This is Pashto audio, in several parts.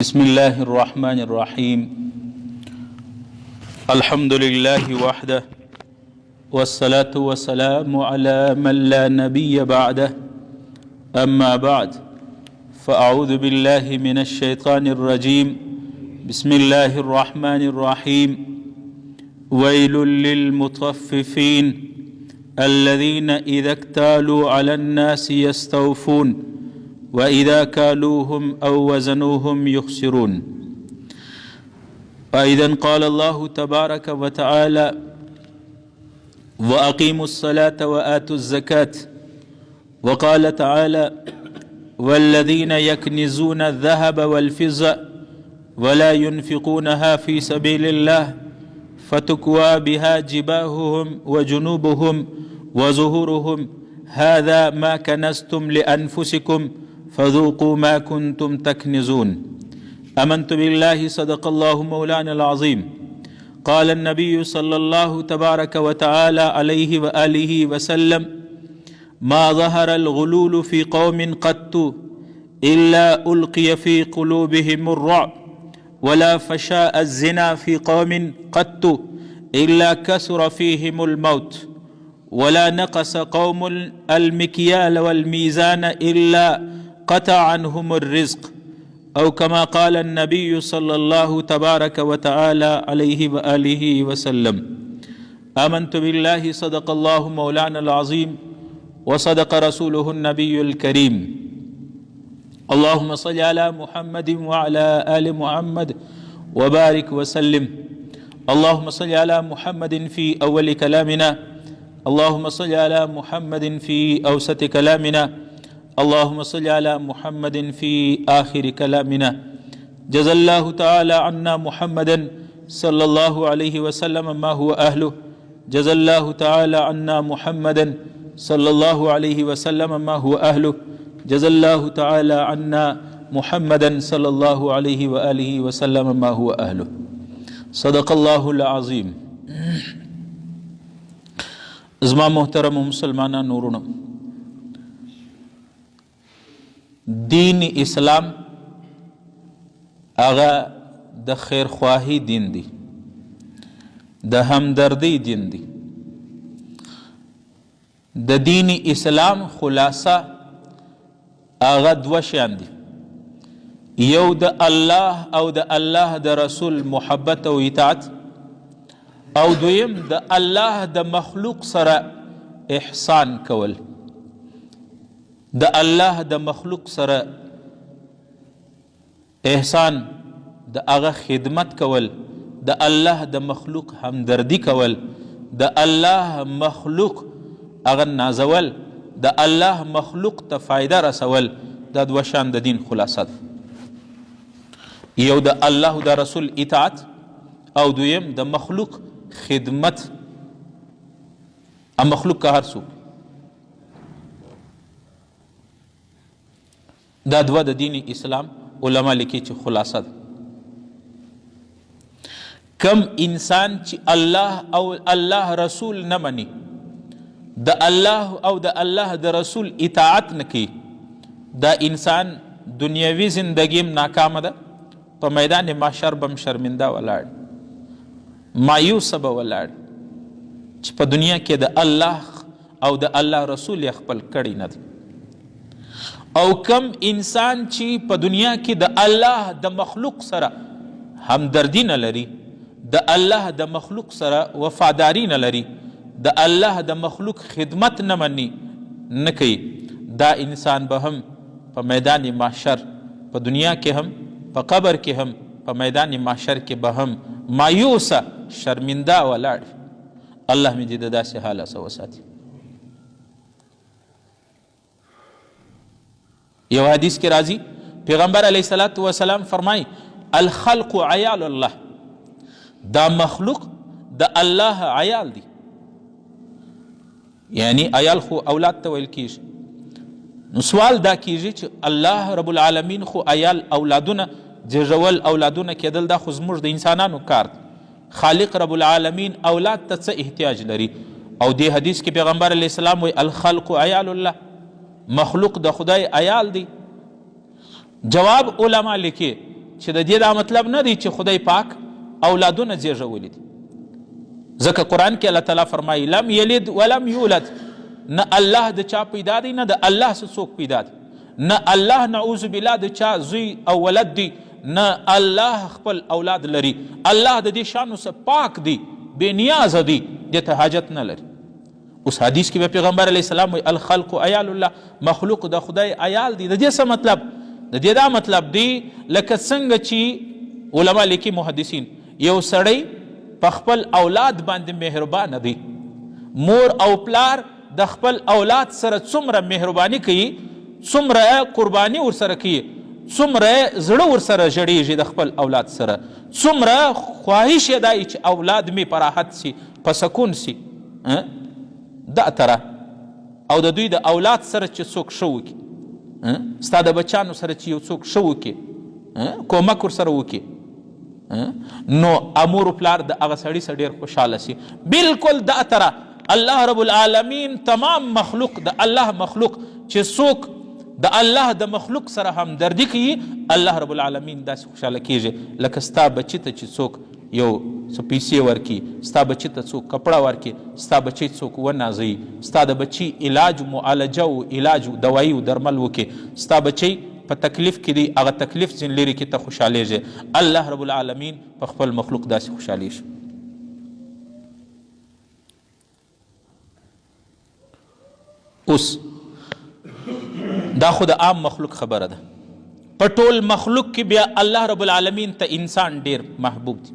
بسم الله الرحمن الرحيم. الحمد لله وحده والصلاة والسلام على من لا نبي بعده. أما بعد فأعوذ بالله من الشيطان الرجيم. بسم الله الرحمن الرحيم. ويل للمطففين الذين إذا اكتالوا على الناس يستوفون وإذا كالوهم أو وزنوهم يخسرون. وأيضا قال الله تبارك وتعالى: وأقيموا الصلاة وآتوا الزكاة. وقال تعالى: والذين يكنزون الذهب والفضة ولا ينفقونها في سبيل الله فتكوى بها جباههم وجنوبهم وظهورهم هذا ما كنزتم لأنفسكم فذوقوا ما كنتم تكنزون. آمنت بالله صدق الله مولانا العظيم. قال النبي صلى الله تبارك وتعالى عليه وآله وسلم: ما ظهر الغلول في قوم قط إلا ألقي في قلوبهم الرعب ولا فشاء الزنا في قوم قط إلا كثر فيهم الموت ولا نقص قوم المكيال والميزان إلا قطع عنهم الرزق، أو كما قال النبي صلى الله تبارك وتعالى عليه وآله وسلم. آمنت بالله صدق الله مولانا العظيم وصدق رسوله النبي الكريم. اللهم صل على محمد وعلى آل محمد وبارك وسلم. اللهم صل على محمد في أول كلامنا، اللهم صل على محمد في أوسط كلامنا، اللهم صل على محمد في آخر كلامنا. جزا الله تعالى عنا محمدا صلى الله عليه وسلم ما هو أهله. جزا الله تعالى عنا محمدا صلى الله عليه وسلم ما هو أهله. جزا الله تعالى عنا محمدا صلى الله عليه وآله وسلم ما هو أهله. صدق الله العظيم. زما محترم مسلمانان نورونو، دین اسلام هغه د خیرخواهی دین دی، د همدردی دین دی. د دین اسلام خلاصه هغه دوه شیان دي: یو د الله او د الله د رسول محبت او اطاعت، او دویم د الله د مخلوق سره احسان کول. د الله د مخلوق سره احسان، د هغه خدمت کول، د الله د مخلوق همدردی کول، د الله مخلوق هغه نازول، د الله مخلوق ته فایده رسول. دا دوه شان د دین خلاصه ده: یو د الله او د رسول اطاعت، او دویم د مخلوق خدمت. مخلوق که هر څوک، دا دوه د دین اسلام علما لیکي چې خلاصه ده. کم انسان چې الله او الله رسول نه مني، د الله او د الله د رسول اطاعت نه کوي، دا انسان دنیوي زندگیم ناکامه ده، په میدان محشر بم شرمنده ولاړ، مایوسه به ولاړ چې په دنیا کې د الله او د الله رسول یې خپل کړی نه دی. او کم انسان چې په دنیا کې د الله د مخلوق سره همدردی نه لري، د الله د مخلوق سره وفاداری نه لري، د الله د مخلوق خدمت نه مني، نه کوي، دا انسان به هم په میدان محشر، په دنیا کې هم، په قبر کې هم، په میدان محشر کې به هم مایوسه شرمنده ولاړ. الله مې دې د داسې حاله څخه وساتي. یو حدیث کې راځي، پیغمبر علیه الصلاة والسلام فرمایي: الخلق عیال الله. دا مخلوق د الله عیال دی. یعنی عیال خو اولاد ته ویل کیږي. نو سوال دا کیږي چې الله رب العالمین خو عیال اولادونه جوړول، اولادونه کېدل، دا خو زموږ د انسانانو کار دی. خالق رب العالمین اولاد ته څه احتیاج لري؟ او دې حدیث کې پیغمبر علیه السلام وی: الخلق عیال الله. مخلوق د خدای عیال دی. جواب علما لیکي چې د دې دا مطلب نه دی چې خدای پاک اولادونه زیږولي دي. ځکه قرآن کې الله تعالی فرمایي لم یلد ولم یولد، نه الله د چا پیدا دی نه د الله څه څوک پیدا دی، نه الله نعوذ بالله د چا زوی او ولد دی، نه الله خپل اولاد لري. الله د دې شانو څخه پاک دی، بې نیازه دی، دې ته حاجت نه لري. اوس حدیث کې به پیغمبر علیه السلام وایي الخلق عیال الله، مخلوق د خدای عیال دی. د دې څه مطلب؟ د دې دا مطلب دی لکه څنګه چې علما لیکي محدثین، یو سړی په خپل اولاد باندې مهربانه دی. مور او پلار د خپل اولاد سره څومره مهرباني کوي، څومره قرباني ورسره کوي، څومره زړه ورسره ژړېږي د خپل اولاد سره، څومره خواهش یې دی چې اولاد مې په راحت سي، په سکون سي. دا تره او د دوی د اولاد سره چې څوک ښه وکړي، ستا د بچیانو سره چې یو څوک ښه وکړي، کومک ورسره وکړي، نو امور و پلار د هغه سړي سره ډېر خوشحاله سي. بلکل دا تره الله رب العالمین تمام مخلوق د الله مخلوق چې څوک د الله د مخلوق سره همدردي کوي، الله رب العالمین داسې خوشحاله کیږي لکه ستا بچي ته چې څوک یو څه پیسې ورکړي، ستا بچي ته څوک کپړه ورکړي، ستا بچی څوک ونازوي، ستا د بچي علاج معالجه او علاج دوایي او درمل وکړي، ستا بچی په تکلیف کې دی هغه تکلیف ځین لرې کې ته خوشحالیږي. الله رب العالمین په خپل مخلوق داسې خوشحالیږي. اوس دا خو د عام مخلوق خبره ده، په ټول مخلوق کې بیا الله رب العالمین ته انسان ډیر محبوب دی.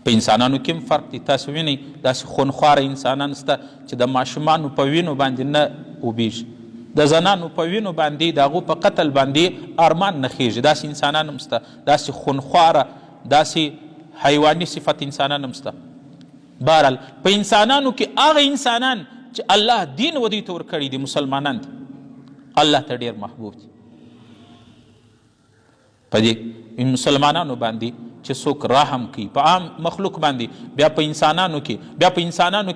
په انسانانو کې هم فرق دی. تاسو وینئ داسې خونخواره انسانان شته چې د ماشومانو په وینو باندې نه اوبېږي، د زنانو په وینو باندې د هغو په قتل باندې ارمان نه خیږي. داسې انسانان هم شته، داسې خونخواره داسې حیواني صفت انسانان هم شته. بهرحال په انسانانو کې هغه انسانان چې الله دین ودوی ته ورکړي دي، مسلمانان دي، الله ته ډېر محبوب دي. په دې مسلمانانو باندې چې څوک رحم کوي په عام مخلوق باندې، بیا په انسانانو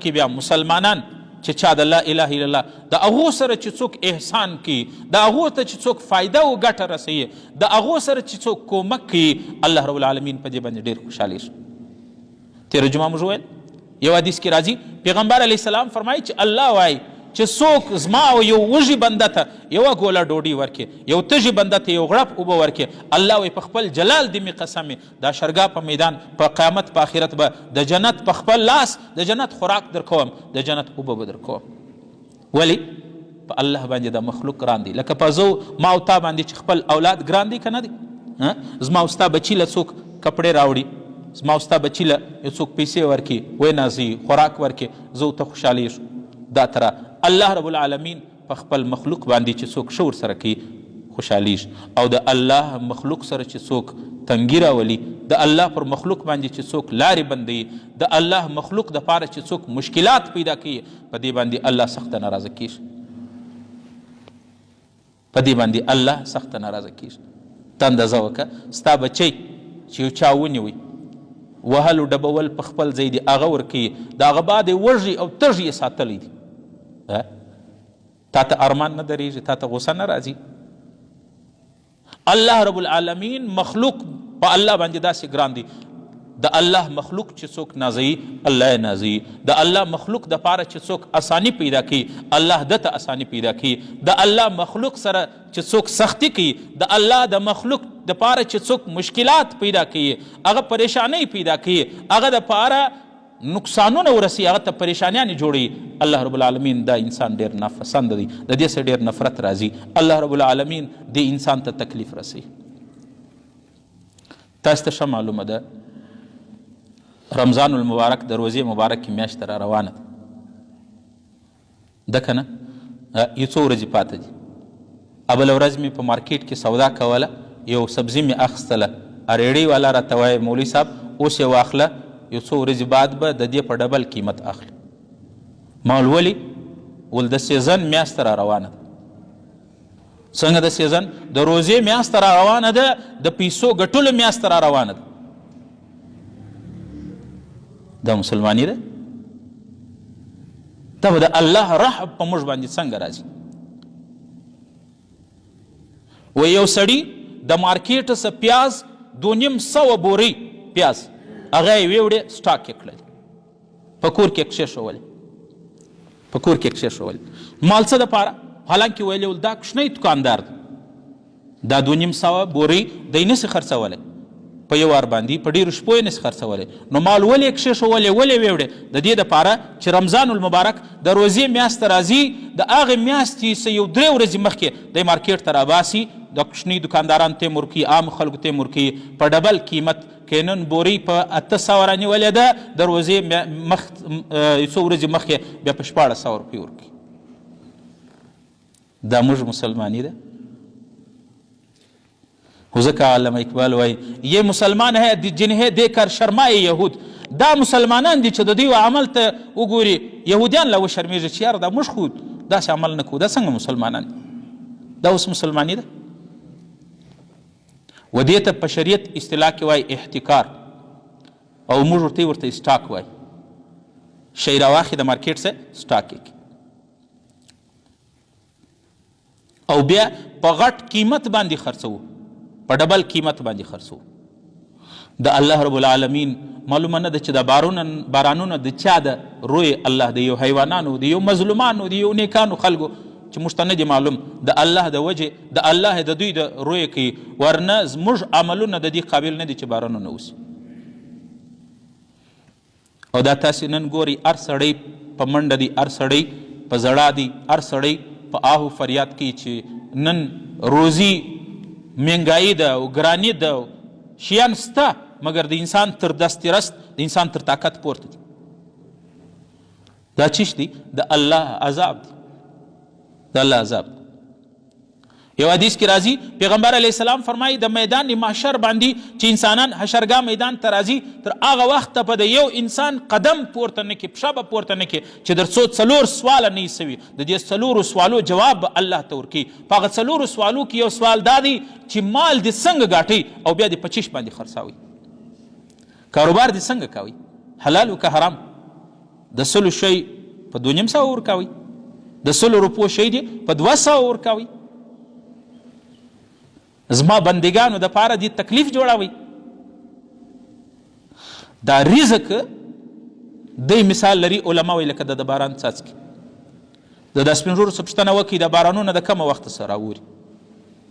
کې بیا مسلمانان چې چا د لا اله الا الله د هغو سره چې څوک احسان کوي، د هغو ته چې څوک فایده او ګټه رسوي، د هغو سره چې څوک کومک کوي، الله رب العالمین په دې باندې ډېر خوشحالیږي. تېره جمعه موږ ویل یو حدیث کې راځي پیغمبر علیه السلام فرمایي چې الله وایي چې څوک زما او یو وږي بنده ته یوه ګوله ډوډۍ ورکړي، یو تږي بنده ته یو غړپ اوبه ورکړي، الله وایي په خپل جلال دې مې قسم دا شرګا په میدان په قیامت په آخرت به د جنت په خپل لاس د جنت خوراک در کوم، د جنت اوبه به در کوم. ولې؟ په الله باندې د مخلوق ګران دی. لکه په زه ما او تا باندې چې خپل اولاد ګران دی که نه دی؟ زما او ستا بچي له څوک کپړې راوړي، زما او ستا بچي له یو څوک پیسې ورکړي، ونازوي، خوراک ورکړي، زه ورته خوشحالېږم. دا تره الله رب العالمین په خپل مخلوق باندې چې څوک ښه ورسره کوي خوشحالیږي، او د الله مخلوق سره چې څوک تنګي راولي، د الله پر مخلوق باندې چې څوک لارې بندوي، د الله مخلوق دپاره چې څوک مشکلات پیدا کوي، په دې باندې الله سخته ناراضه کیږي، په دې باندې الله سخته ناراضه کیږي. ته اندازه وکړه ستا بچی چې یو چا ونیوي، وهل او ډبول په خپل ځای دي، هغه ورکوي، د هغه بعد یې وږي او تږي یې ساتلی دي، تا ته ارمان نه درېږي، تا ته غوسه نه راځي؟ الله رب العالمین مخلوق په الله باندې داسې ګران دی. د الله مخلوق چې څوک نازوي، الله یې نازوي. د الله مخلوق دپاره چې څوک اسانی پیدا کوي، الله ده ته اسانی پیدا کوي. د الله مخلوق سره چې څوک سختی کوي، د الله د مخلوق دپاره چې څوک مشکلات پیدا کوي، هغه پریشانی پیدا کوي، هغه دپاره نقصانونه ورسي، هغه ته پریشانیانې جوړوي، الله رب العالمین دا انسان ډېر ناپسنده دی، د دې څخه ډېر نفرت راځي. الله رب العالمین دې انسان ته تکلیف رسوي. تاسو ته ښه معلومه ده رمضان المبارک د روزې مبارکې میاشت را روانه ده که نه؟ یو څو ورځې پاته دي. بله ورځ مې په مارکیټ کې سودا کوله، یو سبزي مې اخیستله، اریړۍ والا راته وایي مولوي صاحب اوس یې واخله، یو څو ورځې بعد به د دې په ډبل قیمت اخلي. ما ویل ولې؟ ول د سیزن میاشته را روانه ده. څنګه د سیزن؟ د روزې میاشته را روانه ده، د پیسو ګټلو میاشته را روانه ده. دا مسلمانی ده؟ دا به د الله رحم په موږ باندې څنګه راځي؟ و یو سړي د مارکیټ څخه پیاز 250 بورۍ پیاز هغه یې ویوړې سټاک یې کړل، په کور کې کښېښولې، په کور کې کښېښولې. مال څه دپاره؟ حالانکې ویلې ول دا کوچنی دوکاندار دی، دا 250 بورۍ دی نسي خرڅولی په یو وار باندې، په ډېرو شپو یې نسي خرڅولی. نو مال ولې کښېښولې، ولې ویوړې؟ د دې دپاره چې رمضان المبارک د روزې میاشت راځي، د هغې میاشتې څه یو 3 ورځې مخکې دی مارکیټ ته راباسي، د کوچني دوکاندارانو ته یې ورکوي، عام خلکو ته یې ورکوي په ډبل قیمت. که نن بورۍ په 800 رانیولې ده، د روزې څو ورځې مخکې بیا په 1400 روپۍ ورکوي. دا موږ مسلماني ده؟ خو ځکه علامه اقبال وایي یہ مسلمان ہے جنہیں دیکھ کر شرمائے یهود. دا مسلمانان دي چې د دوی عمل ته وګوري یهودیان له وشرمېږي چې یاره دا موږ خو داسې عمل نه کوو، دا څنګه مسلمانان دي؟ دا اوس مسلماني ده؟ و دې ته په شریعت اصطلاح کې وایي احتکار، او موږ ورته سټاک وایي. شی راواخلي د مارکیټ څخه سټاک یې او بیا په غټ قیمت باندې خرڅوو، په ډبل قیمت باندې خرڅوو. د الله رب العالمین معلومه نه ده چې دا بارانونه د چا ده؟ روی الله د یو حیوانانو، د یو مظلومانو، د یو نیکانو خلکو چې موږ ته نه دي معلوم، د الله د وجې د الله د دوی د روی کوي، ورنه زموږ عملونه د دې قابل نه دي چې بارانونه وسي. او دا تاسې نن ګورئ هر سړی په منډه دی، هر سړی په زړه دی، هر سړی په آهو فریاد کوي چې نن روزي مهنګایي ده او ګراني ده، شیان سته مګر د انسان تر دست رست، د انسان تر طاقت پورته دي. دا چیش دی؟ د الله عذاب دی، د الله عذاب. یو حدیث کې راځي پیغمبر علیه السلام فرمایي د میدان محشر باندې چې انسانان حشرګاه میدان ته راځي، تر هغه وخته به د یو انسان قدم پورته نه کړي، پښه به پورته نه کړي چې در څو 4 سواله نه وي سوي. د دې 4 سوالو جواب به الله ته ورکوي. په هغه 4 سوالو کې یو سوال دا دی چې مال دې څنګه ګاټئ او بیا دې په چیش باندې خرڅوئ، کاروبار دې څنګه کوئ، حلال او که حرام، د 100 شی په 250 ورکوئ، د 100 روپو شی دې په 200 ورکوئ. زما بندگانو د پاره دې تکلیف جوړوي. دا رزق دی مثال لري، علما وایي لکه د باران څاڅکي. د سپین ږیرو څخه پوښتنه وکړئ د بارانونه د کومه وخته سره راوري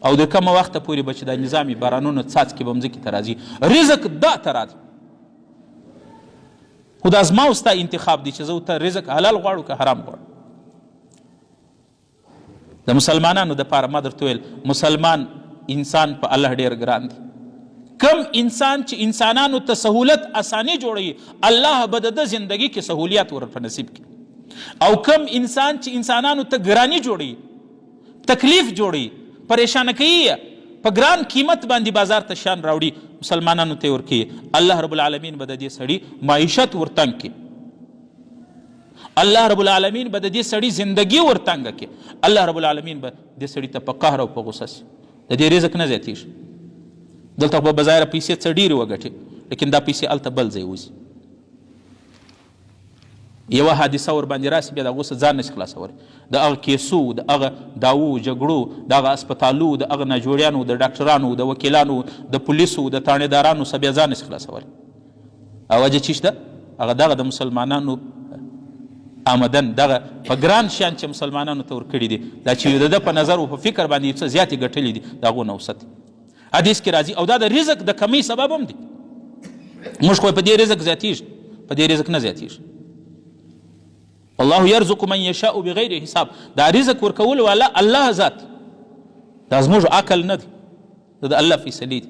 او د کومه وخته پورې به چې د نظامي بارانونه څاڅکي به مځکې ته راځي، رزق دا ته راځي. خو دا زما او ستا انتخاب دی چې زه ورته رزق حلال غواړو که حرام غواړو. د مسلمانانو دپاره ما درته ویل مسلمان انسان په الله ډیر ګران دی. کم انسان چې انسانانو ته سهولت اسانی جوړوي، الله به د زندگی کې سهولیت ور په نصیب کړي. او کم انسان چې انسانانو ته ګرانی جوړوي، تکلیف جوړوي، پریشانه کوي، په ګران قیمت باندې بازار ته شان راوړي، مسلمانانو ته ورکوي. الله رب العالمین به د دې سړي معیشت ورتنګ کړي، الله رب العالمین به د دې سړي زندگی ورتنګه کړي، الله رب العالمین به دې سړي ته په قهر او په غصه سي، د دې رزق نه زیاتېږي. دلته په بظاهره پیسې څه ډېرې وګټي، لیکن دا پیسې هلته بل ځای وځي. یوه حادثه ورباندې راسي بیا د هغو څه ځان نشي خلاصولی، د هغه کیسو، د هغه دعوو جګړو، د هغه اسپتالو، د هغه ناجوړیانو، د ډاکټرانو، د وکیلانو، د پولیسو، د تانیدارانو څه بیا ځان نشي خلاصولی. او وجه چی شته؟ هغه دغه د مسلمانانو آمدن، دغه په ګران شیان چې مسلمانانو ته ورکړي دي، دا چې د ده په نظر او په فکر باندې څه زیاتې ګټلي دي، د هغو نه وساتي. حدیث کې راځي او دا د رزق د کمی سبب هم دی. موږ خو په دې رزق زیاتېږي، په دې رزق نه زیاتېږي. الله یرزق من یشاء بغیر حساب. دا رزق ورکول والا الله ذات، دا زموږ عقل نه دی، دا د الله فیصلې دي.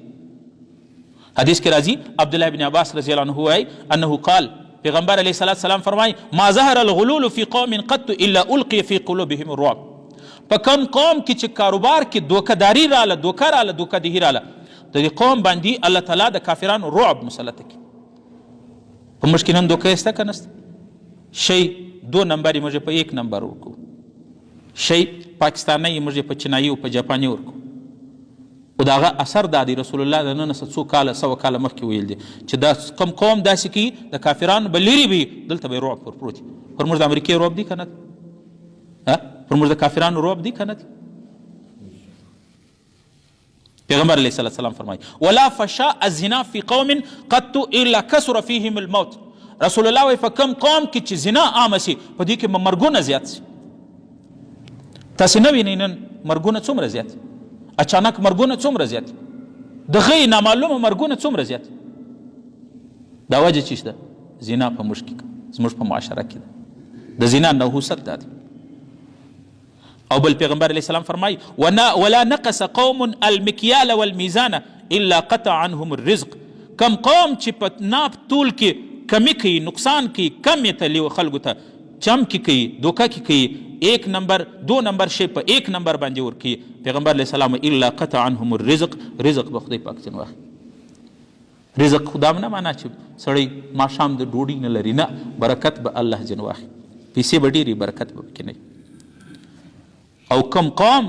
حدیث کې راځي عبدالله بن عباس رضی الله عنه وایي انه قال، پیغمبر علیه السلام فرمایي ما ظهر الغلول فی قوم قط الا القی فی قلوبهم الرعب. په کوم قوم کې چې کاروبار کې دوکهداري راله، دوکه راله، دوکهدهي راله، د دې قوم باندې الله تعالی د کافرانو رعب مسلط کړي. په موږ کې نن دوکه شته که نشته؟ شی 2 نمبر یې موږ په 1 نمبر ورکو، شی پاکستانی یې موږ په چینایي او په جاپاني ورکو. خو د هغه اثر دا دی، رسول الله د نن څه 100 کاله مخکې ویل دي چې دا کم قوم داسې کوي د کافرانو به لرې وي، دلته به یې رعب پروت وي. پر موږ د امریکې رعب دی که نه؟ پر موږ د کافرانو رعب دی که نه دی؟ پیغمبر علیه السلام فرمایي ولا فشاء الزنا في قوم قط الا كثر فيهم الموت. رسول الله وایي په کوم قوم کې چې زنا عامه سي په دې کې مرګونه زیات سي. تاسې نه وینئ نن مرګونه څومره زیات، اچانک مرګونه څومره زیات، د غیر نامعلومه مرګونه څومره زیات. دا وجه چې شته زنا په موږ کې زموږ په معاشره کې ده، د زنا نحوست دا دی. او بل پیغمبر علیه السلام فرمایي ولا نقص قوم المکیال والمیزان الا قطع عنهم الرزق. کم قوم چې په ناپ طول کې کمی کوي، نقصان کوي، کم یې تلي خلکو ته چمکی کوي، دوکه کې کوي، ایک نمبر دو نمبر شی په ایک نمبر باندې ورکوي. پیغمبر علیه السلام الا قطع عنهم الرزق. رزق به خدای پاک ځینې واخلي. رزق خدا نه معنا چې سړی ماښام د ډوډۍ نه لري، نه، برکت به الله ځینې واخلي، پیسې به ډېرې، برکت به پکې نه. او کم قوم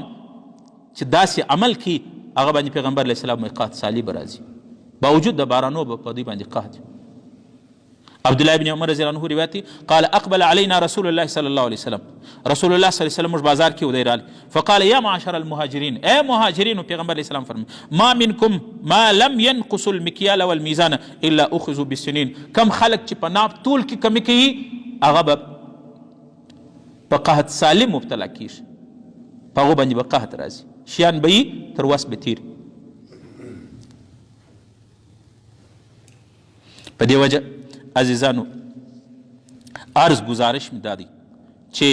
چې داسې عمل کوي هغه باندې پیغمبر علیه السلام قحط سالی به راځي، باوجود د بارانو به په دوی باندې قحط. عبدالله بن عمر رضی الله عنه روایت دی قال اقبل علينا رسول الله صلی الله علیه وسلم. رسول الله صلی الله علیه وسلم موږ بازار کې ودی راغلی. فقال یا معاشر المهاجرین، ای مهاجرینو، پیغمبر علیه السلام فرمایي ما منکم ما لم ينقص المکیال والمیزان الا اخذوا بالسنین. کم خلک چې په ناپ طول کې کمی کوي هغه به په قحط سالی مبتلا کیږي، په هغو باندې به قحط راځي، شیان به یې تر وس به تیر. په دې وجه عزیزانو عرض گزارش مې دا دی چې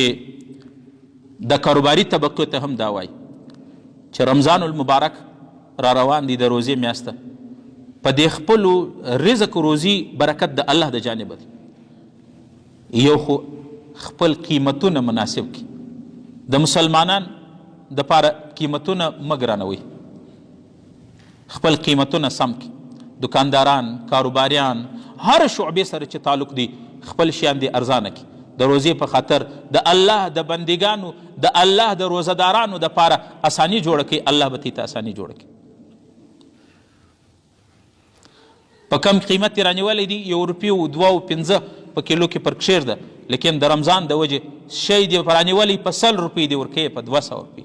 د کاروباري طبقو ته هم دا وایي چې رمضان المبارک را روان دی، د روزې میاشته، په دې خپلو رزق روزي برکت د الله د جانبه دی. یو خو خپل قیمتونه مناسب کی، د مسلمانان د پاره قیمتونه مه ګرانوئ، خپل قیمتونه سم کی. دکانداران، کاروباریان، هر شعبې سره چې تعلق دی خپل شیان دی ارزانه کی. د روزې په خاطر د الله د بندگانو، د الله د روزدارانو د پاره اسانی جوړه کی، الله به ته اسانی جوړه کی. په کم قیمت رانیولی دی، 1 روپۍ و 2 و 5 په کیلو کې فرق شیر ده، لیکن د رمضان د وجه شی دی رانیولی په 100 روپۍ دی ورکوي په 200 روپۍ.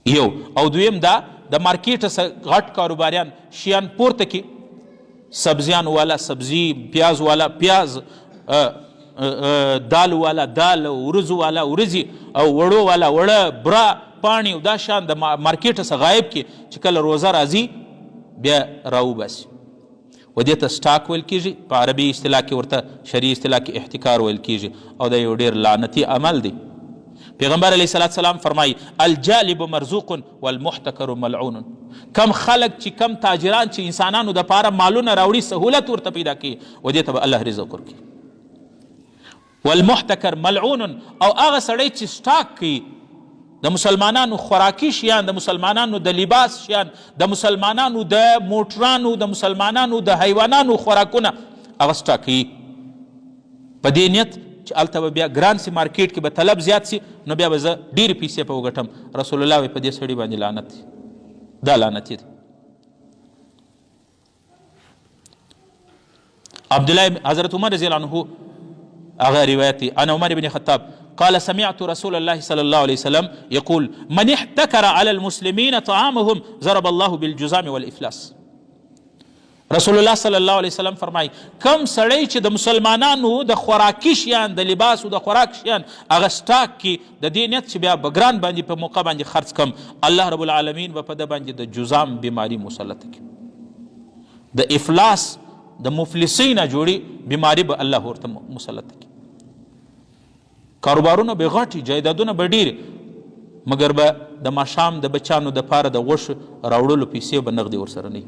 یو او دویم دا د مارکیټ څخه غټ کاروباریان شیان پورته کی، سبزیان والا سبزی، پیاز والا پیاز، دال والا دال، ورزو والا ورزی، او وړو والا وړه، برا، پاڼې او دا شان د مارکیټ څخه غایب کی چې کله روزه راځي بیا راوباسي. و دې ته سټاک ویل کیږي، په عربي اصطلاح کې ورته شرعي اصطلاح کې احتکار ویل کیږي، او دا یو ډېر لعنتي عمل دی. پیغمبر علیه السلام فرمایي الجالب مرزوق والمحتکر ملعون. کم خلق چې کم تاجران چې انسانانو د پاره مالونه راوړي، سهولت ورته پیدا کوي، و دې ته به الله رزق ورکوي. والمحتکر ملعون، او هغه سړی چې سټاک کوي د مسلمانانو خوراکي شیان، د مسلمانانو د لباس شیان، د مسلمانانو د موټرانو، د مسلمانانو د حیوانانو خوراکونه هغه سټاک کوي په دې نیت چې هلته به بیا ګران سي، مارکیټ کې به طلب زیات سي، نو بیا به زه ډېرې پیسې په وګټم. رسول الله په دې سړي باندې لعنت دی، دا لعنتي دی. عبدالله حضرت عمر رضی الله عنه هغه روایت دی، انا عمر بن خطاب قال سمعت رسول الله صلى الله عليه وسلم يقول من احتكر على المسلمين طعامهم ضرب الله بالجزام والافلاس. رسول الله صلی الله علیه وسلم فرمای کم سړی چې د مسلمانانو د خوراکي شیان، د لباس او د خوراک شیان هغه سټاک کی، د دې نیت چې بیا بګران باندې په موقع باندې خرڅ کم، الله رب العالمین به په ده باندې د جزام بیماری مسلط کی، د افلاس، د مفلسۍ نه جوړي بیماری به الله ورته مسلط کی. کاروبارونه به غټي، جایدادونه به ډېرې، مګر به د ماښام د بچانو د پاره د غوښ راوړلو پیسې به نغدې ورسره نه وي.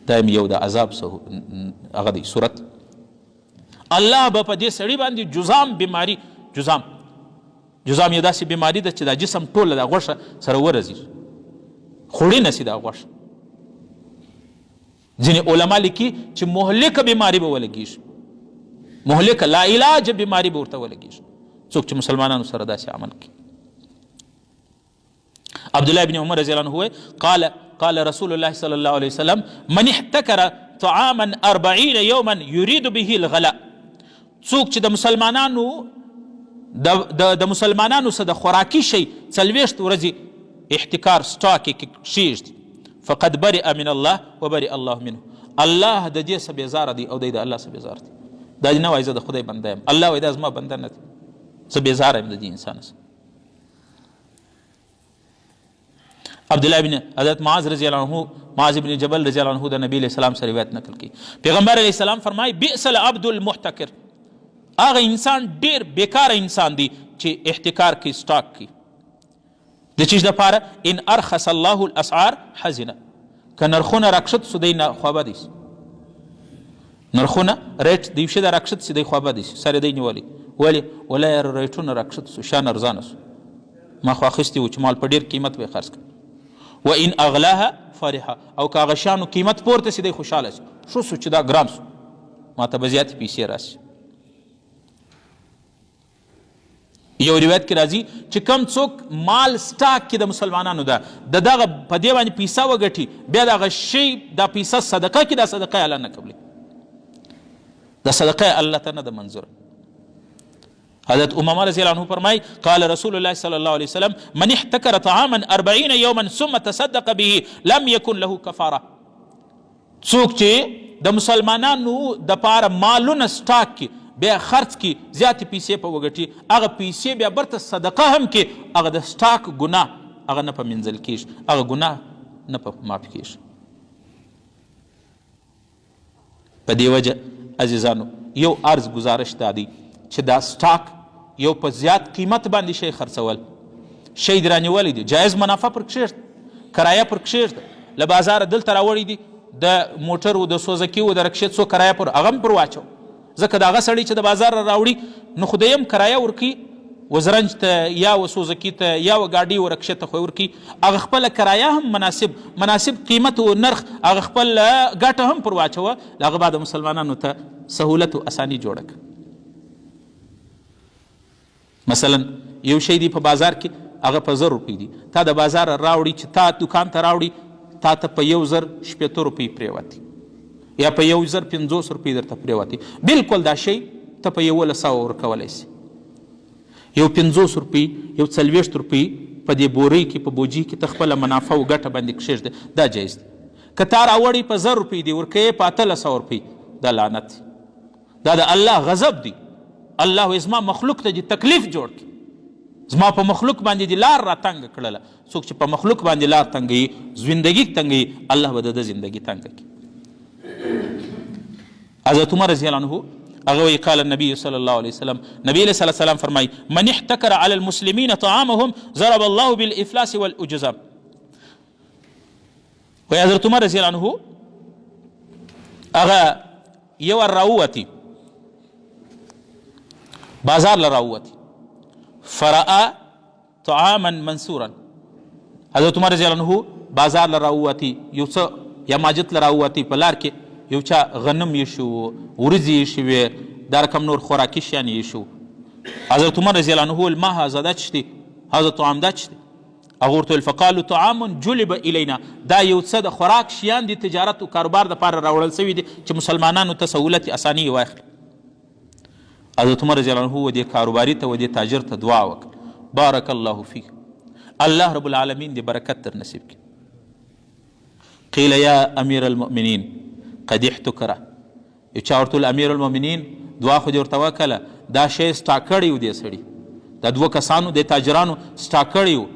دا یو د عذاب هغه دی صورت. الله به په دې سړي باندې جزام بیماری، جزام یو داسې بیماری ده چې دا جسم ټوله د غوښه سره ورځي، خوړی نسي دا غوښه. ځینې علما لیکي چې مهلکه بیماری به ولګېږي، مهلکه لا علاج بیماری به ورته ولګېږي څوک چې مسلمانانو سره داسې عمل کوي. عبدالله بن عمر رضی الله عنه قال رسول الله صلی الله علیه وسلم من احتکر طعاما 40 یوما یرید به الغلاء. څوک چې د مسلمانانو سره د خوراکي شی 40 ورځې احتکار سټاک یې کښېږدي فقد برئ من الله وبرئ الله منه الله د دې څه بېزاره دی او دی د الله څه بېزار دی. دا دې نه وایي زه د خدای بنده یم، الله وایي دا زما بنده نه دی، زه بېزاره یم د دې انسان څخه. عبدالله بن حضرت معاذ رضی الله عنه، معاذ بن جبل رضی الله عنه د نبی علیہ السلام سره روایت نقل کی. پیغمبر علیہ السلام فرمایي بئس العبد المحتکر، هغه انسان ډیر بیکاره انسان دی چې احتکار کوي، سټاک کوي. د چیز دپاره ان ارخص الله الاسعار حزنه، که نرخونه راکښت سو دی نه خوابه دی، نرخونه ریټ د یو شي د راکښت سي دی خوابه دی، سر دی نیولی. ولې؟ ولا یاره ریټونه راکښت سو، شان ارزانه سو، ما خو اخیستي و چې مال په ډېر قیمت به یې خرڅ کړي. و ان اغلاها فرحه، او که هغه شیانو قیمت پورته سي دی خوشحاله سي، شو سو چې دا ګران سو، ما ته به زیاتې پیسې راسي. یو روایت کې راځي چې کم څوک مال سټاک کې د مسلمانانو ده، د دغه په دې باندې پیسه وګټي، بیا دغه شی دا پیسه صدقه کې، دا صدقه الله نه قبلوي، دا صدقه الله ته نه ده منظوره. حضرت امامه رضی الله عنه فرمای قال رسول الله صلی الله علیه وسلم من احتکر طعاما 40 یوما ثم تصدق به لم یکن له کفاره. څوک چې د مسلمانانو د پاره مالونه سټاک کې بیا خرڅ کی، زیاتې پیسې په وګټي، هغه پیسې بیا برته صدقه هم کې، هغه د سټاک ګناه هغه نه په منځل کېږي، هغه ګناه نه په معاف کېږي. په دې وجه عزیزانو یو عرض گزارش دا دی چې دا سټاک یو په زیات قیمت باندې شی خرڅول، شی د رانیولی دی، جایز منافع پر کښېږده، کرایه پر کښېږده، له بازاره دلته راوړی دي، د موټر و د سوزکي و د رکشې څو کرایه پر هغه هم پر واچو، ځکه د هغه سړی چې د بازار راوړي نو خو د یم کرایه ورکوي، وزرنج ته یا و سوزکي ته یا و ګاډي و رکشې ته خو ورکوي، هغه خپله کرایه هم مناسب قیمت و نرخ، هغه خپل ګټه هم پر واچوه، د هغه بعد مسلمانانو ته سهولت و اساني جوړه کړه. مثلا یو شی دی په بازار کې هغه په 1000 روپۍ دی، تا د بازار راوړي چې تا دکان ته راوړي، تا ته په 1060 روپۍ پرېوتي یا په 1050 روپۍ درته پرېوتي، بالکل دا شی ته په 1100 ورکولی سي. یو 50 روپۍ یو 40 روپۍ په دې بورۍ کې په بوجي کې ته خپله منافع و ګټه باندې کښېږده، دا جایز دی. که تا راوړی په 1000 روپۍ دی ورکوې په 1800 روپۍ، دا لعنت دی، دا د الله غضب دی. الله زما مخلوق ته دې تکلیف جوړ کړي، زما په مخلوق باندې دې لار را تنګه کړله. څوک چې په مخلوق باندې لار تنګوي، زندګي تنګوي، الله به د زندګي تنګه کړي. حضرت عمر رضی الله عنه هغه وایي قال النبي صلی الله علیه وسلم، نبی علیه صلی الله علیه وسلم فرمایي من احتکر علی المسلمین طعامهم ضرب الله بالافلاس والعجزام. وایي حضرت عمر رضی الله عنه هغه یو راووتي بازار له راووتي فرأى طعاما منصورا. حضرت عمر رضی الله عنه بازار له راووتي، یو څه یا ماجت له راووتي، په لار کې یو چا غنم یې شو، ورځې یې شوې، دا رقم نور خوراکي شیان یې شو. حضرت عمر رضی الله عنه ویل ما هذا دا چشتي، هذا طعام دا چشتي، هغه ورته ویل فقالو طعام جلب الینا، دا یو څه د خوراک شیان دي، تجارت او کاروبار دپاره راوړل سوي دي چې مسلمانانو ته سهولت اساني یې واخلي. حضرت عمر رضی الله عنه و دې کاروباري ته و دې تاجر ته دعا وکړه بارک الله فیک، الله رب العالمین دې برکت در نصیب کړي. قیل یا امیر المؤمنین قد احتکره، یو چا ورته ویل امیر المؤمنین دعا خو دې ورته وکړله، دا شی سټاک کړی و دې سړي، دا 2 کسانو د تاجرانو سټاک کړی و،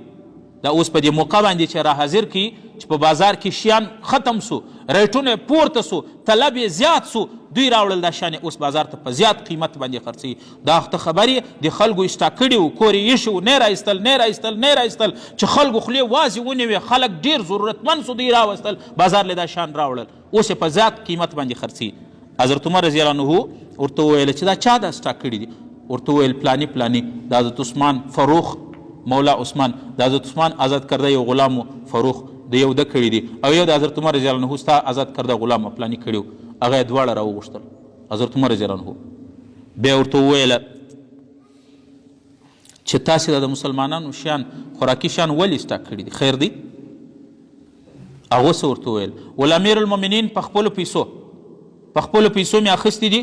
دا اوس په دې موقع باندې چې را حاضر کړي چې په بازار کې شیان ختم سو، ریټونه پورته سو، طلب یې زیات سو، دوی راوړل دا شیان اوس بازار ته په زیات قیمت باندې خرڅوي. دا ته خبرې د خلکو سټاک کړي و، کور یې ایښي و، نه رایستل چې خلکو خولې وازې ونیوې، خلک ډېر ضرورتمند سو، دوی راوستل بازار له دا شیان راوړل، اوس یې په زیات قیمت باندې خرڅوي. حضرت عمر رضی الله عنه ورته وویل چې دا چا دا سټاک کړي دي؟ ورته وویل پلاني د حضرت عثمان فروخ مولا عثمان، د حضرت عثمان آزاد کرده یو غلام فروخ د یو ده کړي دي، او یو د حضرت عمر رضی الله عنه ستا آزاد کرده غلام پلاني کړي و، هغه یې دواړه راوغوښتل. حضرت عمر رضی الله عنه بیا ورته وویله چې تاسې د مسلمانانو شیان خوراکي شیان ولې سټاک کړي دي، خیر دی؟ هغه څه ورته وویل؟ ول امیر المؤمنین په خپلو پیسو مې اخیستي دي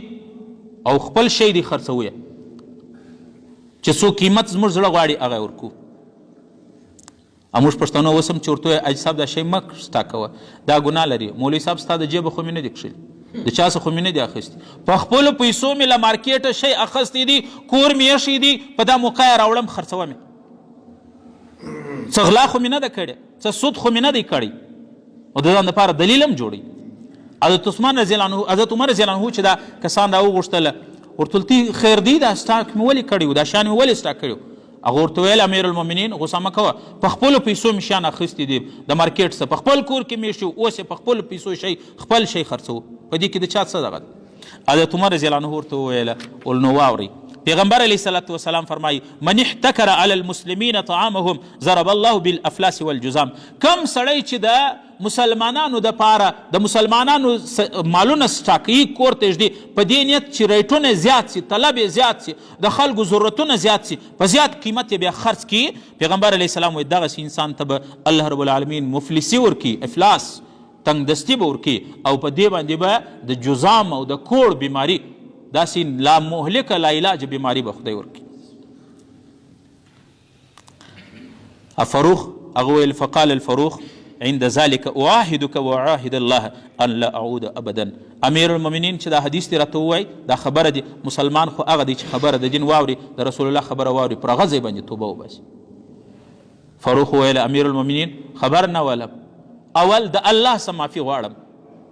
او خپل شی دی خرڅوی چې څو قیمت زموږ زړه غواړي هغه ورکو. موږ پښتانه اوس هم چې ورته وایي حاجي صاحب دا شی مه سټاکوه دا ګناه لري. مولوي صاحب ستا د جیبه خو مې نه دي کښلي، د چا څه خو مې نه دي اخیستي، په خپلو پیسو مې له مارکیټه شی اخیستی دي، کور مې ایښی دي، په دا موقع یې راوړم خرڅوم یې. څه غلا خو مې نه ده کړې، څه سود خو مې نه دی کړی، او د ځان دپاره دلیل هم جوړوي. حضرت عمر رضی الله عنه چې دا کسان راوغوښتله ورته ویل خیر دی دا سټاک مې ولې کړی و، دا شیان مې ولې سټاک کړي و؟ هغه ورته ویل امیر المؤمنین غوسه مه کوه، په خپلو پیسو مې شیان اخیستي دي د مارکیټ څخه، په خپل کور کې مې ایښي اوس یې په خپلو پیسو خپل شی خرڅوو، په دې کې د چا څه دغه ده؟ حضرت عمر رضی الله عنه ورته وویله ول نو واورئ پیغمبر علیه الصلاة والسلام فرمایي من احتکر علی المسلمین طعامهم ضرب الله بالافلاس والجزام. کم سړی چې د مسلمانانو دپاره د مسلمانانو مالونه سټاکوي کور ته ږدي په دې نیت چې ریټونه زیات سي، طلب یې زیات سي، د خلکو ضرورتونه زیات سي، په زیات قیمت یې بیا خرڅ کړي، پیغمبر علیه السلام وایي دغسې انسان ته به الله رب العالمین مفلسي ورکړي، افلاس تنګ دستي به ورکړي، او په دې باندې به د جزام او د کوړ بیماري داسې لا مهلکه لا علاج بیماري به خدای ورکړي. فروخ هغه ویل فقال الفروخ عند ذلك اعاهدك واعاهد الله ان لا اعود ابدا. امیر المؤمنین چې دا حدیث دی راته ووایي دا خبره دی، مسلمان خو هغه دی چې خبره د دین واوري، د رسول الله خبره واوري، پر هغه ځای باندې توبه وباسي. فروخ وویل امیر المؤمنین خبر نه ولم، اول د الله څه معافي غواړم،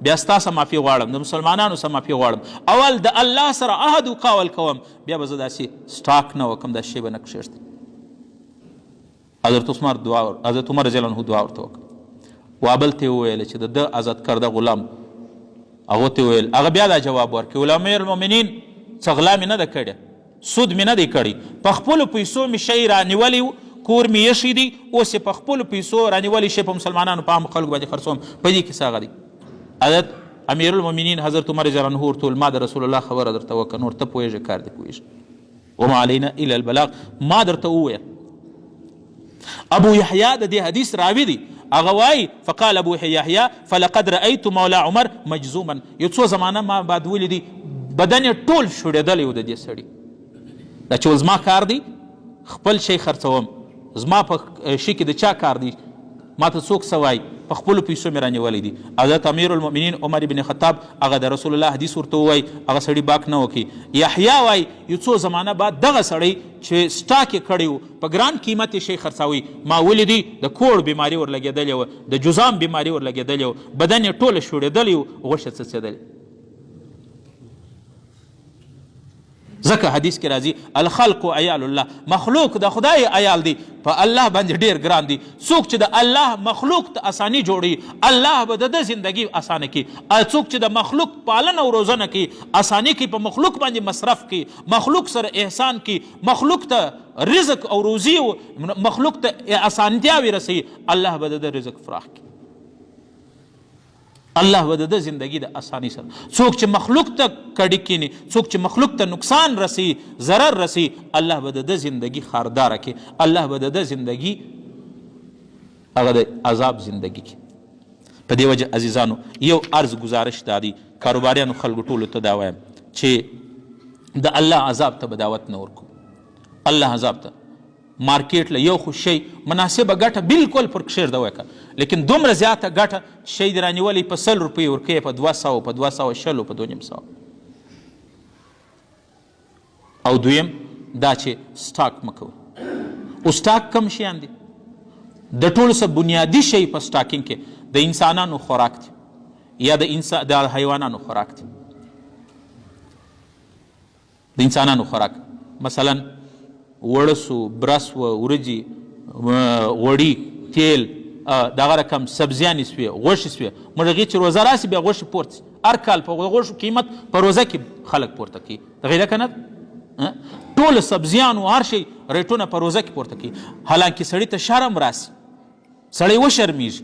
بیا ستا څه معافي غواړم، د مسلمانانو څه معافي غواړم، اول د الله سره عهد و قول کوم، بیا به زه داسې سټاک نه وکړم، دا شی به نه کښېږدم. حضرت عمر رضی الله عنه دعا ورته وکړه. وابل ته یې وویله چې د ده آزاد کرده غلام هغو ته یې ویل، هغه بیا دا جواب ورکړي ویل امیر المؤمنین څه غلا مې نه ده کړې، سود مې نه دی کړی، په خپلو پیسو مې شی رانیولی و، کور مې ایښی دی، اوس یې په خپلو پیسو رانیولی شی په مسلمانانو په عامو خلکو باندې خرڅوم، په دې کې څه هغه دی؟ حضرت امیر المؤمنین حضرت عمر رضی الله عنه ورته ویل ما د رسول الله خبره درته وکړه، نور ته پوهېږې کار دې پوهېږي، وما علینا الا البلاغ. ما درته وویل. ابو یحیی د دې حدیث راوي دی، هغه وایي فقال ابو یحیی فلقد رأیت مولا عمر مجزوما، یو څو زمانه ما بعد ولیدي بدن یې ټول شوړېدلی و د دې سړي، دا چې زما کار دی خپل شی خرڅوم، زما په شي کې د چا کار دی، ما ته څوک څه وایي، په خپلو پیسو مې رانیولی دي. حضرت امیر المؤمنین عمر بن خطاب هغه د رسول الله حدیث ورته ووایي، هغه سړي باک نه وکړي. یحیی وایي یو څو زمانه بعد دغه سړی چې سټاک یې کړی و په ګران قیمت یې شی خرڅاوي، ما ولیدي د کوړ بیماري ورلګېدلې وه، د جزام بیماري ورلګېدلې وه، بدن یې ټوله شوړېدلی و، غوښه څڅېدلې. ځکه حدیث کې راځي الخلق عیال الله، مخلوق د خدای عیال دی، په الله باندې ډیر ګران دی. څوک چې د الله مخلوق ته اساني جوړي الله به د ده زندگی اسانه کړي، څوک چې د مخلوق پالنه او روزنه کوي اساني کوي، په مخلوق باندې مصرف کوي، مخلوق سره احسان کوي، مخلوق ته رزق او روزي مخلوق ته اسانتیاوې رسوي، الله به د ده رزق فراخ کړي، الله به د ده زندگی د اسانی سره. څوک چې مخلوق ته کډي کینی، څوک چې مخلوق ته نقصان رسی، ضرر رسی، الله به د ده زندگی خارداره کړي، الله به د ده زندگی هغه د عذاب زندگی کړي. په دې وجه عزیزانو یو عرض گزارش دا دی کاروباریانو خلکو ټولو ته دا وایم چې د الله عذاب ته به دعوت نه ورکو. الله عذاب ته مارکیټ له یو خو شی مناسبه ګټه بالکل پر کښېږده وکړه، لیکن دومره زیاته ګټه شی دې رانیولی په 100 روپۍ ورکوې په 200 په 220 په 250. او دویم دا چې سټاک مه کوئ. او سټاک کم شیان دي د ټولو څه بنیادي شی په سټاکینګ کې د انسانانو خوراک دی یا د حیوانانو خوراک دی. د انسانانو خوراک مثلا وړسو، برس و، ورجې، غوړي، تیل، دغه رقم سبزیانې سوې، غوښې سوې، موږ هغې چې روزه راسي بیا غوښې پورته سي، هر کال په غوښو قیمت په روزه کې خلک پورته کوي، دغې که نه ټول سبزیانو هر شی ریټونه په روزه کې پورته کوي. حالانکې سړي ته شرم راسي، سړی وشرمیږي.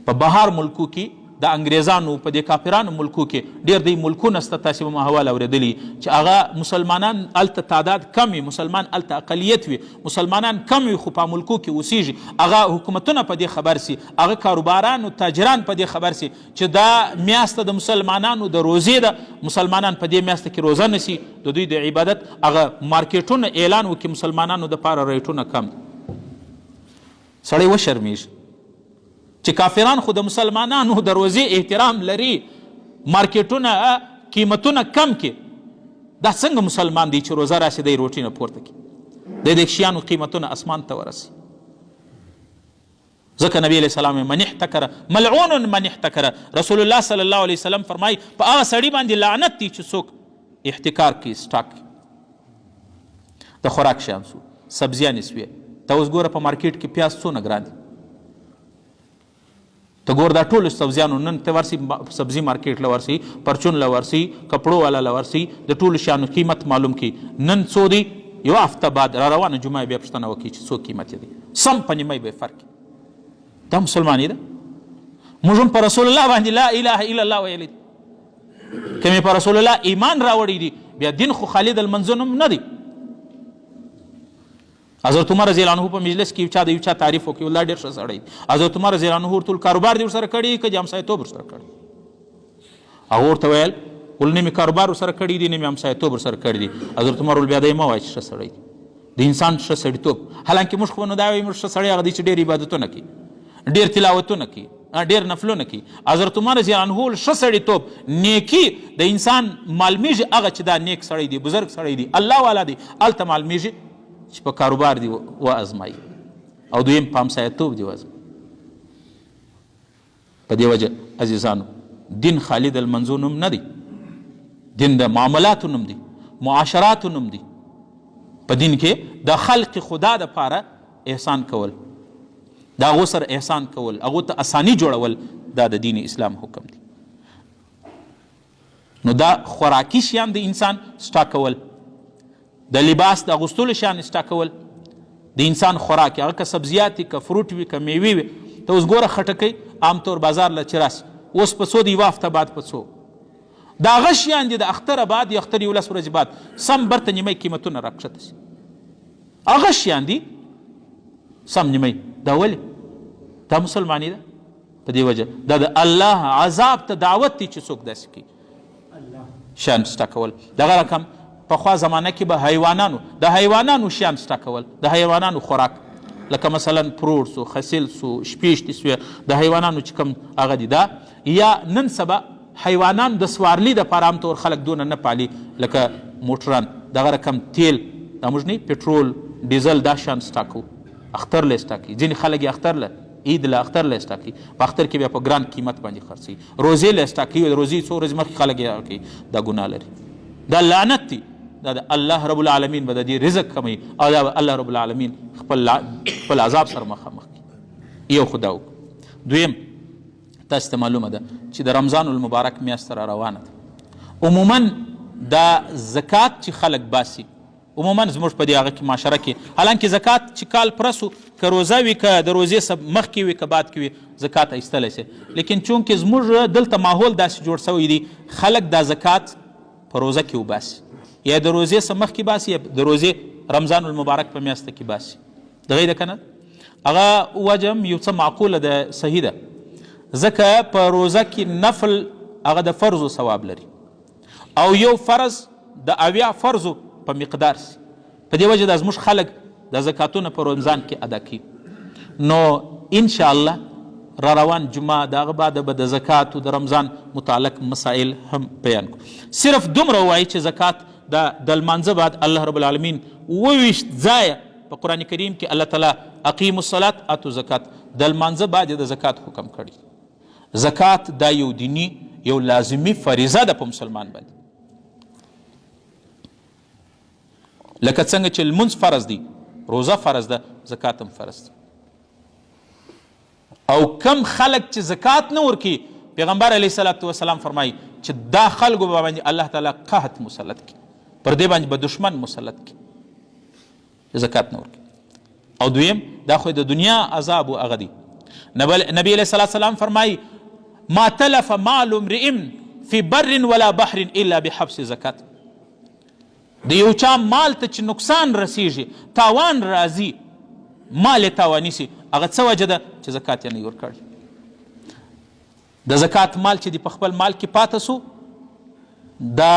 په بهر ملکو کې د انګریزانو په دې کافرانو ملکو کې ډېر دی ملکونه سته، تاسې به ماحول اورېدلي چې هغه مسلمانان هلته تعداد کم وي، مسلمان هلته اقلیت وي، مسلمانان کم وي خو په ملکو کې اوسیږي، هغه حکومتونه په دې خبر سي، هغه کاروباران او تاجران په دې خبر سي چې دا میاشته د مسلمانانو د روزې ده، مسلمانان په دې میاشته کې روزه نسي، د دوی د عبادت هغه مارکیټونه اعلان وکړي مسلمانانو دپاره ریټونه کم. سړی وشرمیږي چې کافران خو د مسلمانانو د روزې احترام لري، مارکیټونه قیمتونه کم کې، دا څنګه مسلمان دی چې روزه راشي دی روټي نه پورته کړي، د شیانو قیمتونه اسمان ته ورسي. ځکه نبی علیه السلام من احتکر ملعون من احتکر، رسول الله صلی الله علیه وسلم فرمایي په هغه سړي باندې لعنت دی چې څوک احتکار کوي، سټاک د خوراک شیان سو سبزیانې سوې. ته اوس ګوره په مارکیټ کې پیاز څونه ګران دي، ته ګور دا ټولو سبزیانو نن ته ورسي سبزي مارکیټ له ورسي، پرچون له ورسي، کپړو والا له ورسي، د ټولو شیانو قیمت معلوم کی نن څو دی، یو هفته بعد را روانه جمعه بیا پوښتنه وکړي چې څو قیمت دی، سم په نیمۍ به فرق. دا مسلماني ده. موږ هم په رسول الله باندې لا اله الا الله ویلی دي، که مې په رسول الله ایمان راوړی دي بیا دین خو خالد المنزون هم نه دی. حضرت عمر رضی الله عنه په مجلس کې چا د یو چا تعریف وکړي، والله ډېر ښه سړی. حضرت عمر رضی الله عنه ټول کاروبار دې ورسره کړي که د همسایتوب ورسره کړي؟ هغه ورته ویل ول نه مې کاروبار ورسره کړي دي نه مې همسایتوب ورسره کړي دي. حضرت عمر ویل بیا دی مه وایه چې ښه سړی دی، د انسان ښه سړیتوب. حالانکې موږ خو نو دا وایو موږ ښه سړی هغه دی چې ډېر عبادتونه کوي، ډېر تلاوتونه کوي، ډېر نفلونه کوي. حضرت عمر رضی الله عنه ښه سړیتوب نیکي د انسان معلومیږي هغه چې دا نیک سړی دی، بزرګ سړی دی، الله والا دی، هلته معلومیږي چې په کاروبار دی وازمایي او دویم په همسایتوب دی وازمایي. په دې وجه عزیزانو دین خالد المنزون نوم نه دی، دین د معاملاتو نوم دی، معاشراتو نوم دی. په دین کې د خلق خدا دپاره احسان کول، د هغو سره احسان کول، هغو ته اساني جوړول، دا د دین اسلام حکم دی. نو دا خوراکي شیان د انسان سټاکول، د لباس د اغوستلو شیان سټاکول، د انسان خوراک هغه که سبزیات وي که فروټ وي که میوې وي. ته اوس ګوره خټکۍ عام طور بازار له چې راسي اوس په څو د یوه هفته بعد په څو، دا هغه شیان دي د اختره بعد یا اختر 11 ورځې بعد سم برته نیمۍ قیمتونه راکښته شي، هغه شیان دي سم نیمۍ. دا ولې؟ دا مسلماني ده. په دې وجه دا د الله عذاب ته دعوت دی چې څوک داسې کوي شیان سټاکول. دغه رقم پخوا زمانه کې به د حیوانانو شیان سټاکول، د حیوانانو خوراک لکه مثلا پروړ سو، خسیل سو، شپیشتې سوې، د حیوانانو چې کوم هغه دي دا. یا نن سبا حیوانان د سوارلي دپاره عام طور خلک دونه نه پالي لکه موټران، دغه رقم تیل دا موږ نه پټرول ډیزل دا شیان سټاکو، اختر له سټاکي. ځینې خلک یې اختر له عید له اختر له سټاکي، په اختر کې بیا په ګران قیمت باندې خرڅوي. روزې له سټاکي، روزې څو ورځې مخکې خلک یې کوي، دا ګناه لري، دا لعنت دی. دا د الله رب العالمین به د دې رزق کموي او دا به الله رب العالمین خپل عذاب سره مخامخ کړي. یو خو دا دویم تاسو ته معلومه ده چې د رمضان المبارک میاشت را روانه ده. عموما دا زکات چې خلک باسي عموما زموږ په دې هغه کې معاشره کې، حالانکې زکات چې کال پرسو که روزه وي که د روزې مخکې وي که بعد کې وي زکات ایستلی شي. لیکن چونکې زموږ دلته ماحول داسې جوړ سوی دی خلک دا زکات په روزه کې وباسي، یا د روزې څخه مخکې باسي یا د روزې رمضان المبارک په میاشته کې باسي. دغه ده که نه هغه وجه هم یو څه معقوله ده، صحیح ده، ځکه په روزه کې نفل هغه د فرضو ثواب لري او یو فرض د 80 فرضو په مقدار سي. په دې وجه دا زموږ خلک د زکاتونه په رمضان کې ادا کوي. نو انشاءالله را روان جمعه د هغه بعد به د زکات او د رمضان متعلق مسائل هم بیان کړو. صرف دومره وایي چې زکات د لمانځه بعد الله رب العالمین 22 ځایه په قرآن کریم کې الله تعالی اقیموا الصلاة اتو زکات د لمانځه بعد د زکات حکم کړي. زکات دا یو دینی یو لازمی فریضه ده په مسلمان باندې، لکه څنګه چې لمونځ فرض دی، روزه فرض ده، زکات هم فرض ده. او کم خلق چې زکات نه ورکي پیغمبر علیه الصلاة والسلام فرمایي چې دا خلکو به باندې الله تعالی قحط مسلط کړي، پر دې باندې به دشمن مسلط کړي زکات نه ورکي. او دویم دا خو د دنیا عذاب و هغه دی. نبی علیه الصلاة والسلام فرمایي ما تلف مال امرئ فی بر ولا بحر الا بحبس زکات. د یو چا مال ته چې نقصان رسیږي، تاوان راځي، مال یې تاواني سي، هغه څه وجه ده چې زکات یې نه ورکړي. د زکات مال چې دی په خپل مال کې پاته سو دا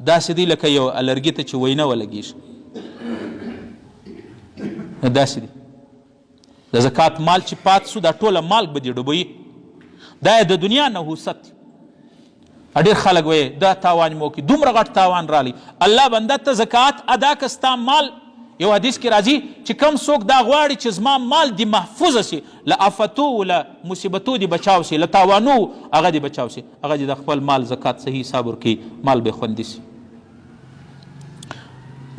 داسې دی لکه یو الرګي ته چې وینه ولګېږي، داسې دی. د زکات مال چې پات سو دا ټوله مال به دې ډوبوي. دا د دنیا نحوست. ډېر خلک وایي دا تاوان مو وکړي، دومره غټ تاوان رالی. الله بنده ته زکات ادا که ستا مال، یو حدیث کې راځي چې کم څوک دا غواړي چې زما مال دې محفوظه سي، له آفتو له مصیبتو دې بچاو سي، له تاوانو هغه دې بچاو سي، هغه دې د خپل مال زکات صحیح حساب ورکوي، مال به خوندي سي.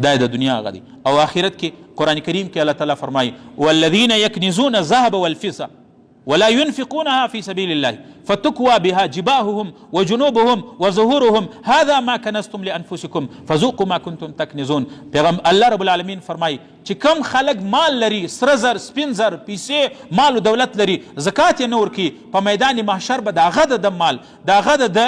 دا د دنیا هغه دی. او آخرت کې قرآن کریم کې الله تعالی فرمایي والذین یکنزون الذهب والفضة ولا ينفقونها في سبيل الله فتكوى بها جباههم وجنوبهم وظهورهم هذا ما كنزتم لانفسكم فذوقوا ما كنتم تكنزون. پیغمبر الله رب العالمین فرمایي چې کم خلق مال لري، سره زر، سپین زر، پیسې، مال و دولت لري، زکات یې نه ورکوي، په میدان محشر به د هغه د مال، د هغه د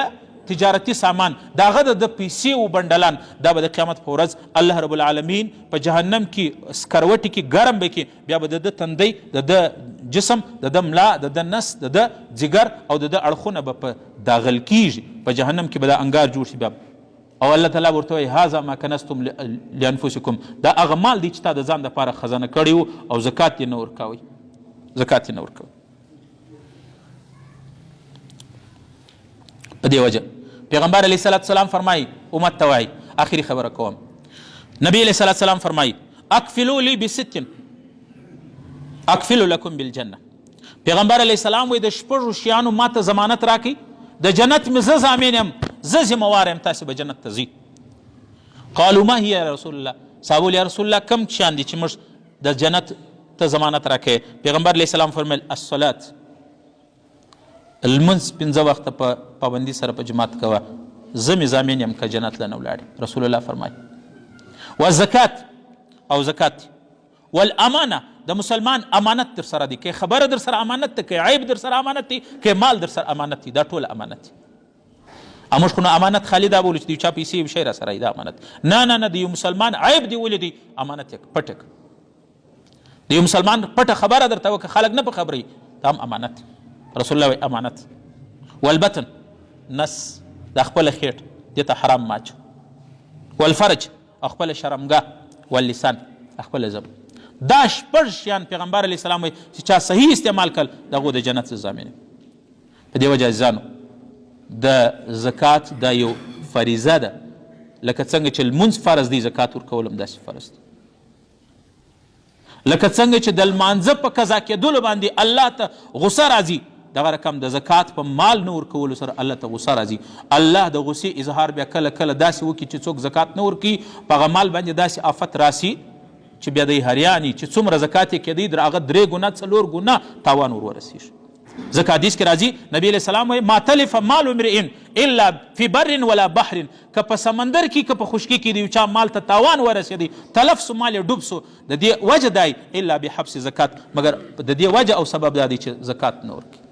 تجارتي سامان، د هغه د پیسې و بنډلان، دا به د قیامت په ورځ الله رب العالمین په جهنم کې سکروټي کې ګرم به کې، بیا به د تندی، د جسم، د ملا، د نس، د جگر او د اړخونه به په داغل کیږي، په جهنم کې به دا انګار جوړ شي. بیا او الله تعالی ورته وایي هذا ما کنزتم لانفسکم، دا هغه مال دی چې تا د ځان دپاره خزانه کړی و او زکات یې نه ورکوئ، زکات یې نه ورکوئ. په دې وجه پیغمبر علیه السلام فرمایي امت ته وایي، آخري خبره کوم، نبی علیه السلام فرمایي اکفلوا لی بست اکفلو لکم بالجنه. پیغمبر علیه السلام وایي د شپږو شیانو ما ته ضمانت راکړي، د جنت مې زه ضامن یم، زه ذمهوار یم، تاسې به جنت ته ځئ. قالوا ما هي یا رسول الله؟ صحابه یا رسول الله کم شیان دي چې موږ د جنت ته ضمانت راکړي؟ پیغمبر علیه السلام فرمیل الصلات، المنځ 5 وخته په پابندي سره په جماعت کوه، زه مې ضامن یم که جنت له نه ولاړې. رسول الله فرمایي والزکات، او زکات، والامانه، د مسلمان امانت در سره دی، که خبره در سره امانت دی، که عیب در سره امانت دی، که مال در سره امانت دی، دا ټول امانت دی. موږ خو نو امانت خالي دا بولو چې د یو چا پیسې یو شی را سره دی، دا امانت. نه نه نه، د یو مسلمان عیب دی ولیدی امانت یې پټ کړه. د یو مسلمان پټه خبره درته وکړه، خلک نه په خبرې، دا هم امانت دی. رسول الله وایي امانت. والبطن، نس، د خپله خېټ دې ته حرام ماچ. والفرج، خپله شرمګاه. واللسان، خپله ژبه. دا شپږ شیان پیغمبر علیه السلام وایي چې چا صحیح استعمال کړل د هغو د جنت ضامن یم. په دې وجه عزیزانو د زکات دا یو فریضه ده، لکه څنګه چې لمونځ فرض دی، زکات ورکول هم داسې فرض دی. لکه څنګه چې د لمانځه په قضا کېدلو باندې الله ته غصه راځي، دغه رقم د زکات په مال نه ورکولو سره الله ته غصه راځي. الله د غصې اظهار بیا کله کله داسې وکړي چې څوک زکات نه ورکوي، په هغه مال باندې داسې آفت راسي چې بیا دی هریاني چې څومره زکات یې کېدی در هغه 3 ګونه 4 ګونه تاوان ورورسیږي. ځکه حدیث کې راځي نبی علیه السلام وایي ما تلف مال امرئ الا فی بر ولا بحر، که په سمندر کې که په خشکي کې د یو چا مال ته تاوان ورسېدی، تلف سو مال یې ډوب سو، د دې وجه دی الا بحبس زکات، مګر د دې وجه او سبب دا دی چې زکات نه ورکوي.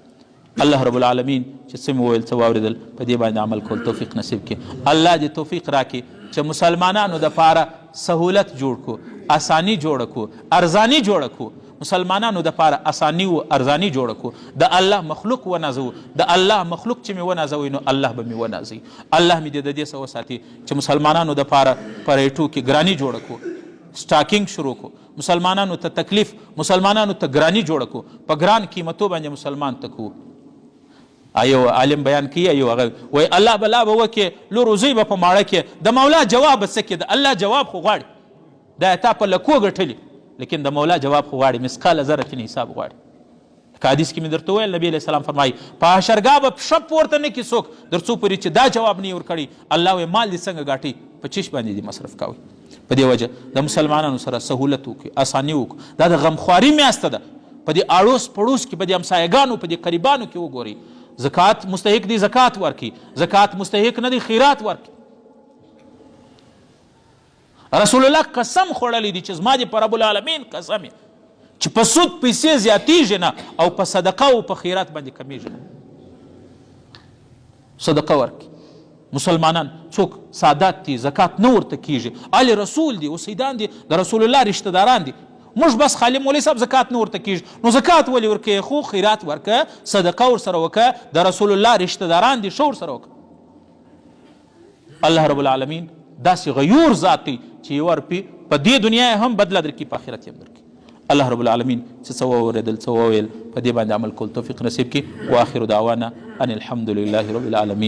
الله رب العالمین چې څه مې وویل څه واورېدل په دې باندې عمل کول توفیق نصیب کړي. الله دې توفیق راکړي چې مسلمانانو دپاره سهولت جوړ کړو، اسانی جوړه کړو، ارزانی جوړه کړو، مسلمانانو دپاره اسانی و ارزانی جوړه کړو، د الله مخلوق ونازو، د الله مخلوق چې مې ونازوي نو الله به مې ونازوي. الله مې د دې څه وساتي چې مسلمانانو دپاره په ریټو کې ګرانی جوړه کړو، سټاکینګ شروع کړو، مسلمانانو ته تکلیف، مسلمانانو ته ګرانی جوړه کړو، په ګران قیمتو باندې مسلمان ته کړو. ایو عالم بیان کوي، ایو هغه وایي الله بلا به وکړي لو روزی به په ماړه کې، د مولا جواب به څه کې، د الله جواب خو غواړي، دا تا په لکو ګټلي، لیکن د مولا جواب خو غواړي، مثقال ذرة حساب غواړي. که حدیث کې مې درته وویل نبی علیه السلام فرمایي په حشرګاه به پښه پورته نه کړي څوک تر څو پورې چې دا جواب نه یې ورکړي الله وایي مال دې څنګه ګاټي، په چیش باندې دې مصرف کوئ. په دې وجه د مسلمانانو سره سهولت وکړي، اساني وکړو. دا د غمخواري میاشته ده، په دې اړوس پړوس کې، په دې همسایګانو، په دې قریبانو کې وګورئ. زکات مستحق دی زکات ورکي، زکات مستحق نه دی خیرات ورکي. رسول الله قسم خوړلی دی چې زما دې په رب العالمین قسم چې په سود پیسې زیاتیږي نه او په صدقه او په خیرات باندې کمیږي نه. صدقه ورکي. مسلمانان څوک سادات دي زکات نه ورته کیږي، آل رسول دي، اوسیدان دي، د رسول الله رشته داران دي، موږ بس خالی مولوي صاحب زکات نه ورته کیږي، نو زکات ولې ورکوې؟ خو خیرات ورکه، صدقه ورسره وکه، د رسول الله رشته داران دي، ښه ورسره وکه. الله رب العالمین داسې غیور ذات دی چې ورپي په دې دنیا هم بدله درکړي، په آخرت هم درکړي. الله رب العالمین چې څه واورېدل څه وویل په دې باندې عمل کول توفیق نصیب کړي. واخر دعوانا ان الحمد لله رب العالمین.